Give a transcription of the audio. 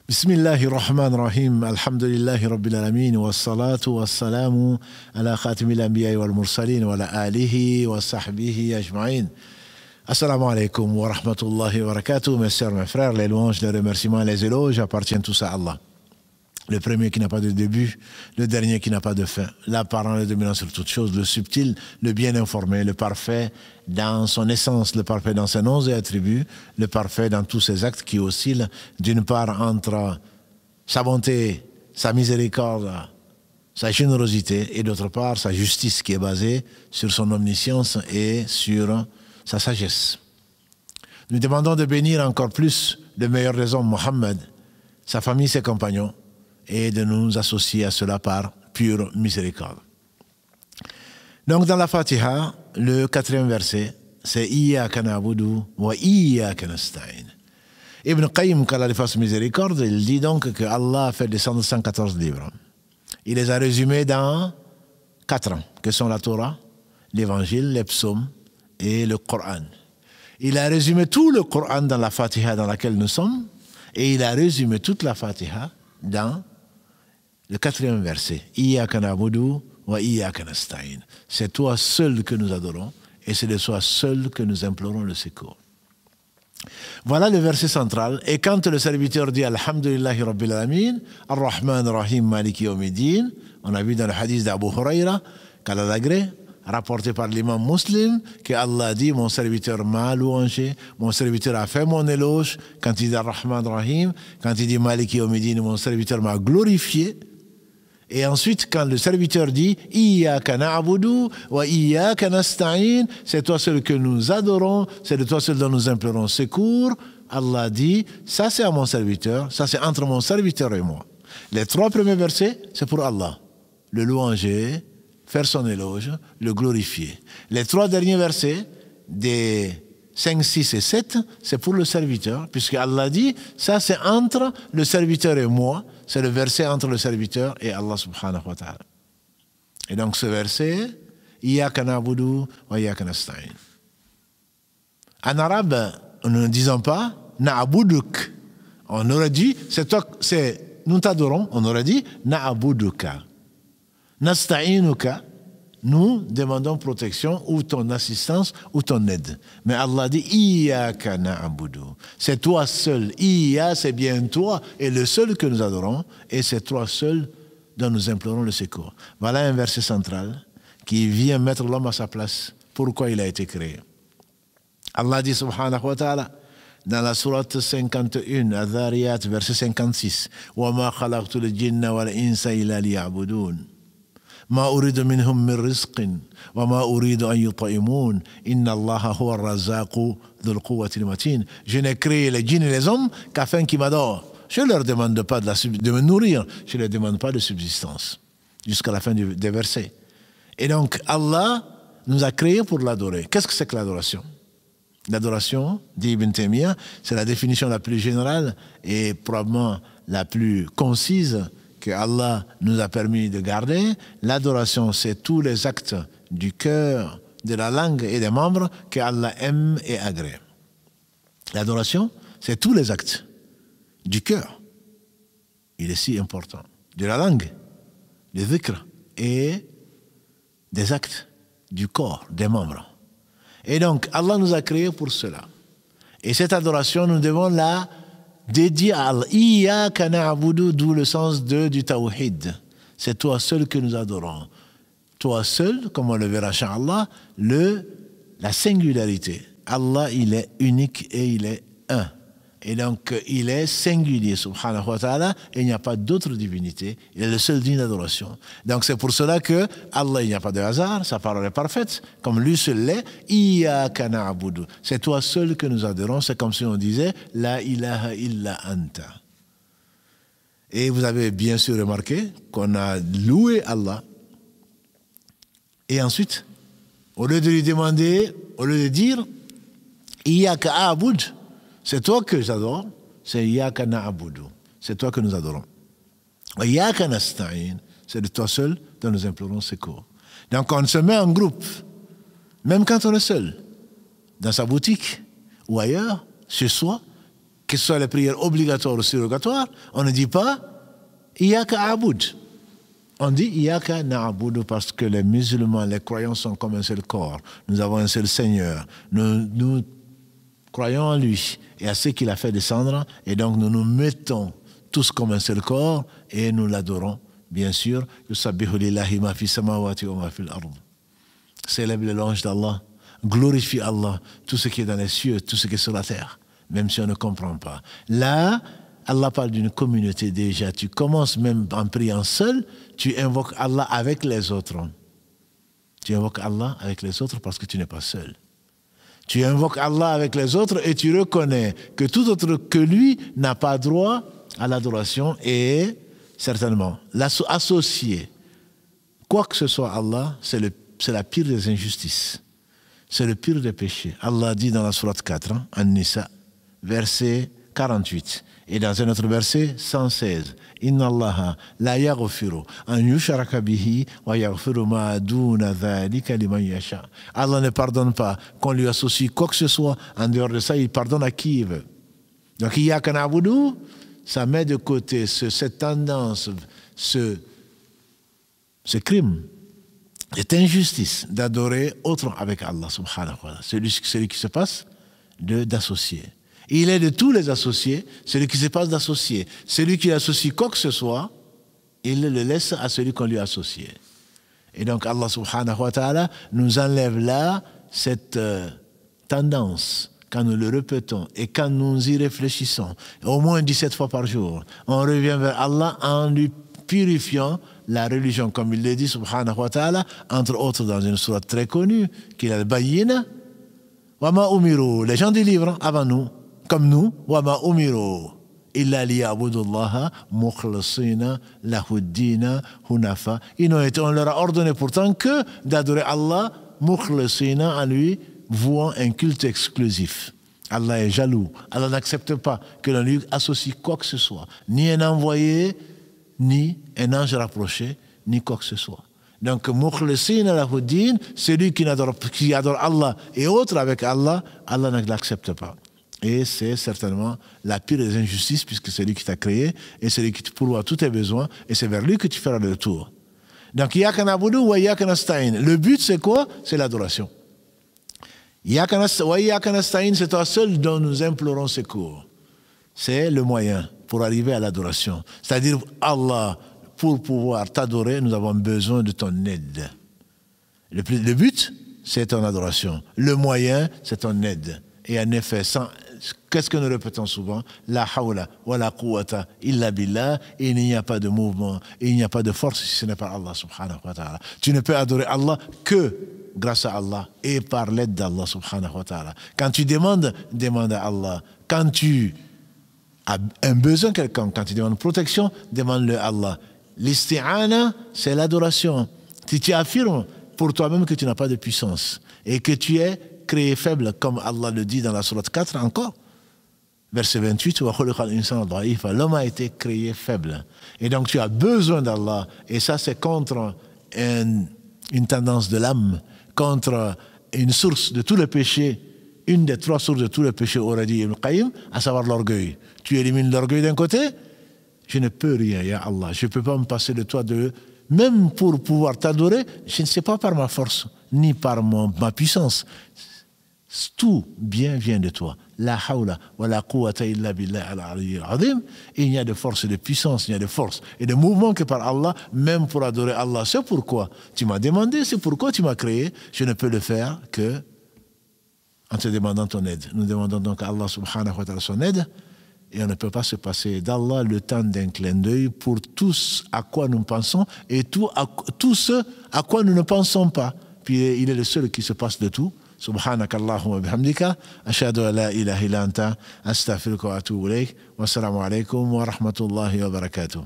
Bismillahi rahman rahim, alhamdulillahi rabbil alamin, wa salatu wa salamu ala khatimil anbiya wal mursalin wa ala alihi wa sahbihi ajma'in. Assalamu alaikum wa rahmatullahi wa barakatuh. Mes sœurs, mes frères, les louanges, les remerciements, les éloges appartiennent tous à Allah. Le premier qui n'a pas de début, le dernier qui n'a pas de fin, l'apparent, le dominant sur toutes choses, le subtil, le bien informé, le parfait dans son essence, le parfait dans ses noms et attributs, le parfait dans tous ses actes qui oscillent d'une part entre sa bonté, sa miséricorde, sa générosité et d'autre part sa justice qui est basée sur son omniscience et sur sa sagesse. Nous demandons de bénir encore plus le meilleur des hommes, Mohammed, sa famille, ses compagnons, et de nous associer à cela par pure miséricorde. Donc dans la Fatiha, le 4e verset, c'est Iyyaka na'budu wa iyyaka nasta'in. Ibn Qayyim, qu'Allah lui fasse miséricorde, il dit donc que Allah a fait descendre 114 livres. Il les a résumés dans 4 ans, que sont la Torah, l'Évangile, les psaumes et le Coran. Il a résumé tout le Coran dans la Fatiha dans laquelle nous sommes, et il a résumé toute la Fatiha dans le 4e verset, Iyyaka na'budu wa iyyaka nasta'in. C'est toi seul que nous adorons et c'est de toi seul que nous implorons le secours. Voilà le verset central. Et quand le serviteur dit Alhamdulillahi Rabbil Alamin, Ar-Rahman Ar-Rahim Maliki Yawmiddin, on a vu dans le hadith d'Abu Huraira, qu'Allah l'agrée, rapporté par l'imam Muslim, que Allah dit, mon serviteur m'a louangé, mon serviteur a fait mon éloge, quand il dit Ar-Rahman Ar-Rahim, quand il dit Maliki Yawmiddin, mon serviteur m'a glorifié. Et ensuite, quand le serviteur dit Iyyaka na'budu wa iyyaka nasta'in, c'est toi seul que nous adorons, c'est de toi seul dont nous implorons secours, Allah dit, ça c'est à mon serviteur, ça c'est entre mon serviteur et moi. Les 3 premiers versets, c'est pour Allah, le louanger, faire son éloge, le glorifier. Les 3 derniers versets, des 5, 6 et 7, c'est pour le serviteur, puisque Allah dit, ça c'est entre le serviteur et moi, c'est le verset entre le serviteur et Allah subhanahu wa ta'ala. Et donc ce verset, Iyyaka na'budu wa iyyaka nasta'in. En arabe, nous ne disons pas na'buduk. On aurait dit, nous t'adorons, on aurait dit na'buduka. Nasta'inuka, nous demandons protection ou ton assistance ou ton aide. Mais Allah dit Iyyaka na'budu. C'est toi seul. Iyya, c'est bien toi et le seul que nous adorons. Et c'est toi seul dont nous implorons le secours. Voilà un verset central qui vient mettre l'homme à sa place. Pourquoi il a été créé. Allah dit subhanahu wa ta'ala dans la sourate 51, Adh-Dhariyat, verset 56, Wa ma khalaqtul jinna wal insa illa liya'budun. ما أريد منهم من رزق وما أريد أن يطعمون إن الله هو الرزاق ذو القوة المتين. Je n'ai créé les djinns et les hommes qu'afin qu'ils m'adorent. Je ne leur demande pas de me nourrir, je ne leur demande pas de subsistance. Jusqu'à la fin des versets. Et donc Allah nous a créés pour l'adorer. Qu'est-ce que c'est que l'adoration? L'adoration, dit Ibn Taymiyyah, c'est la définition la plus générale et probablement la plus concise que Allah nous a permis de garder. L'adoration, c'est tous les actes du cœur, de la langue et des membres que Allah aime et agrée. L'adoration, c'est tous les actes du cœur. Il est si important. De la langue, du dhikr et des actes du corps, des membres. Et donc, Allah nous a créés pour cela. Et cette adoration, nous devons la dédié à Allah. Iyyaka na'budu, d'où le sens du tawhid. C'est toi seul que nous adorons. Toi seul, comme on le verra incha'Allah, la singularité. Allah, il est unique et il est un. Et donc, il est singulier, subhanahu wa ta'ala, et il n'y a pas d'autre divinité. Il est le seul digne d'adoration. Donc, c'est pour cela que Allah, il n'y a pas de hasard, sa parole est parfaite, comme lui seul l'est. Iyyaka na'budu. C'est toi seul que nous adorons. C'est comme si on disait La ilaha illa anta. Et vous avez bien sûr remarqué qu'on a loué Allah. Et ensuite, au lieu de lui demander, au lieu de dire Iyyaka a'bud, c'est toi que j'adore, c'est Iyyaka na'budu. C'est toi que nous adorons. Iyyaka nasta'in, c'est de toi seul dont nous implorons secours. Donc on se met en groupe, même quand on est seul, dans sa boutique ou ailleurs, chez soi, que ce soit les prières obligatoires ou surrogatoires, on ne dit pas Iyaka Aboud. On dit Iyaka Na'aboud parce que les musulmans, les croyants sont comme un seul corps. Nous avons un seul Seigneur. Nous croyons en lui et à ce qu'il a fait descendre, et donc nous nous mettons tous comme un seul corps et nous l'adorons. Bien sûr, Yusabbihu lillahi ma fi samawati wa ma fil ard. Célèbre le louange d'Allah, glorifie Allah, tout ce qui est dans les cieux, tout ce qui est sur la terre, même si on ne comprend pas. Là, Allah parle d'une communauté déjà. Tu commences même en priant seul, tu invoques Allah avec les autres. Tu invoques Allah avec les autres parce que tu n'es pas seul. Tu invoques Allah avec les autres et tu reconnais que tout autre que lui n'a pas droit à l'adoration et certainement associer quoi que ce soit à Allah, c'est la pire des injustices. C'est le pire des péchés. Allah dit dans la sourate 4, An-Nisa, verset 48. Et dans un autre verset, 116, Inna Allaha la yaghfiru an yushraka bihi wa yaghfiru ma duna dhalika liman yasha. Allah ne pardonne pas qu'on lui associe quoi que ce soit. En dehors de ça, il pardonne à qui il veut. Donc, Iyaka na'budu, ça met de côté cette tendance, ce crime, cette injustice d'adorer autre avec Allah subhanahu wa ta'ala. Celui qui se passe d'associer. Il est de tous les associés, celui qui se passe d'associer. Celui qui associe quoi que ce soit, il le laisse à celui qu'on lui a associé. Et donc Allah subhanahu wa ta'ala nous enlève là cette tendance, quand nous le répétons et quand nous y réfléchissons, au moins 17 fois par jour, on revient vers Allah en lui purifiant la religion, comme il le dit subhanahu wa ta'ala, entre autres dans une sourate très connue, qu'il a le Bayyina, Wama umiru, les gens du livre avant nous, comme nous, Wama umiru, illa liya'budullaha mukhlasina lahuddina hunafa. On leur a ordonné pourtant que d'adorer Allah mukhlasina, en lui vouant un culte exclusif. Allah est jaloux. Allah n'accepte pas que l'on lui associe quoi que ce soit, ni un envoyé, ni un ange rapproché, ni quoi que ce soit. Donc, mukhlasina lahuddin, celui qui adore Allah et autres avec Allah, Allah ne l'accepte pas. Et c'est certainement la pire des injustices, puisque c'est lui qui t'a créé et c'est lui qui te pourvoit tous tes besoins et c'est vers lui que tu feras le retour. Donc, Iyaka na'budu wa Iyaka nasta'in. Le but, c'est quoi? C'est l'adoration. Wa Iyaka nasta'in, c'est toi seul dont nous implorons secours. C'est le moyen pour arriver à l'adoration. C'est-à-dire, Allah, pour pouvoir t'adorer, nous avons besoin de ton aide. Le but, c'est ton adoration. Le moyen, c'est ton aide. Et en effet, qu'est-ce que nous répétons souvent? La hawla wa la quwwata illa billah. Et il n'y a pas de mouvement, et il n'y a pas de force si ce n'est pas Allah subhanahu wa ta'ala. Tu ne peux adorer Allah que grâce à Allah et par l'aide d'Allah subhanahu wa ta'ala. Quand tu demande à Allah. Quand tu as un besoin quelconque, quand tu demandes protection, demande-le à Allah. L'isti'ana, c'est l'adoration. Si tu affirmes pour toi-même que tu n'as pas de puissance et que tu es créé faible, comme Allah le dit dans la sourate 4 encore, verset 28, l'homme a été créé faible. Et donc tu as besoin d'Allah. Et ça, c'est contre une tendance de l'âme, contre une source de tous les péchés, une des 3 sources de tous les péchés, aurait dit Ibn Qayyim, à savoir l'orgueil. Tu élimines l'orgueil d'un côté, je ne peux rien, ya Allah. Je ne peux pas me passer de toi même pour pouvoir t'adorer, je ne sais pas par ma force, ni par ma puissance. Tout bien vient de toi. La hawla wa la quwwata illa billah al-aliyyil azim. Il n'y a de force et de puissance, il n'y a de force et de mouvement que par Allah, même pour adorer Allah. C'est pourquoi tu m'as demandé, c'est pourquoi tu m'as créé. Je ne peux le faire que en te demandant ton aide. Nous demandons donc à Allah subhanahu wa ta'ala son aide. Et on ne peut pas se passer d'Allah le temps d'un clin d'œil pour tout ce à quoi nous pensons et tout ce à quoi nous ne pensons pas. Puis il est le seul qui se passe de tout. Subhanaka Allahumma bihamdika, ashhadu an la ilaha illa anta, astaghfiruka wa atubu ilayk. Wassalamu alaykum wa rahmatullahi wa barakatuh.